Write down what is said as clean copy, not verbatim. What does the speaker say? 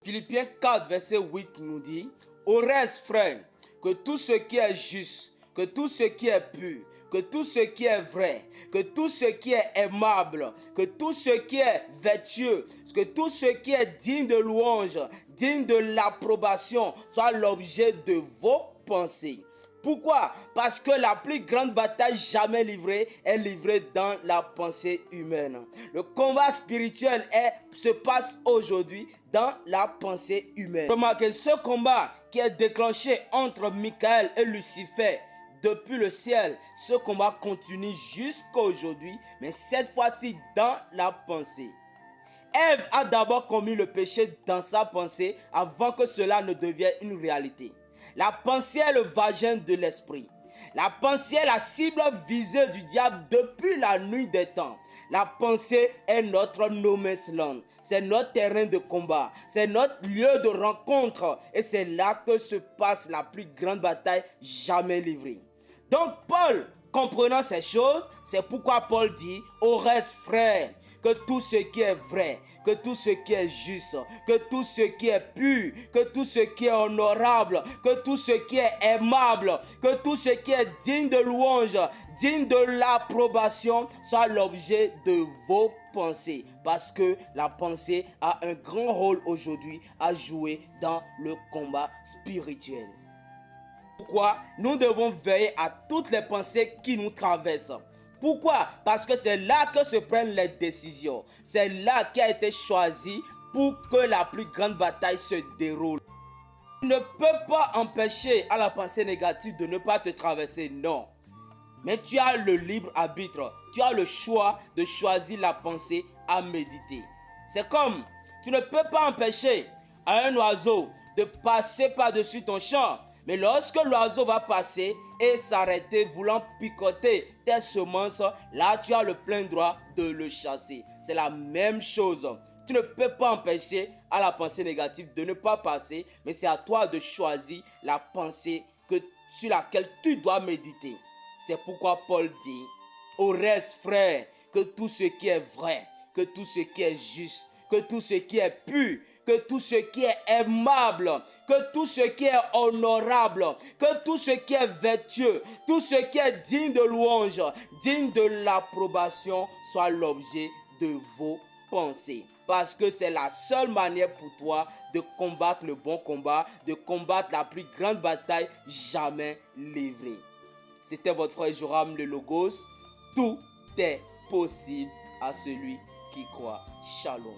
Philippiens 4, verset 8 nous dit, « Au reste, frères, que tout ce qui est juste, que tout ce qui est pur, que tout ce qui est vrai, que tout ce qui est aimable, que tout ce qui est vertueux, que tout ce qui est digne de louange, digne de l'approbation, soit l'objet de vos pensées. » Pourquoi? Parce que la plus grande bataille jamais livrée est livrée dans la pensée humaine. Le combat spirituel se passe aujourd'hui dans la pensée humaine. Remarquez ce combat qui est déclenché entre Michael et Lucifer depuis le ciel. Ce combat continue jusqu'à aujourd'hui, mais cette fois-ci dans la pensée. Ève a d'abord commis le péché dans sa pensée avant que cela ne devienne une réalité. La pensée est le vagin de l'esprit. La pensée est la cible visée du diable depuis la nuit des temps. La pensée est notre nomis land. C'est notre terrain de combat. C'est notre lieu de rencontre. Et c'est là que se passe la plus grande bataille jamais livrée. Donc Paul, comprenant ces choses, c'est pourquoi Paul dit, au reste frères, que tout ce qui est vrai, que tout ce qui est juste, que tout ce qui est pur, que tout ce qui est honorable, que tout ce qui est aimable, que tout ce qui est digne de louange, digne de l'approbation, soit l'objet de vos pensées. Parce que la pensée a un grand rôle aujourd'hui à jouer dans le combat spirituel. Pourquoi nous devons veiller à toutes les pensées qui nous traversent. Pourquoi? Parce que c'est là que se prennent les décisions. C'est là qui a été choisi pour que la plus grande bataille se déroule. Tu ne peux pas empêcher à la pensée négative de ne pas te traverser, non. Mais tu as le libre arbitre. Tu as le choix de choisir la pensée à méditer. C'est comme, tu ne peux pas empêcher à un oiseau de passer par-dessus ton champ. Mais lorsque l'oiseau va passer et s'arrêter voulant picoter tes semences, là tu as le plein droit de le chasser. C'est la même chose. Tu ne peux pas empêcher à la pensée négative de ne pas passer, mais c'est à toi de choisir la pensée sur laquelle tu dois méditer. C'est pourquoi Paul dit, au reste frères, que tout ce qui est vrai, que tout ce qui est juste, que tout ce qui est pur, que tout ce qui est aimable, que tout ce qui est honorable, que tout ce qui est vertueux, tout ce qui est digne de louange, digne de l'approbation, soit l'objet de vos pensées. Parce que c'est la seule manière pour toi de combattre le bon combat, de combattre la plus grande bataille jamais livrée. C'était votre frère Joram le Logos. Tout est possible à celui qui croit. Shalom.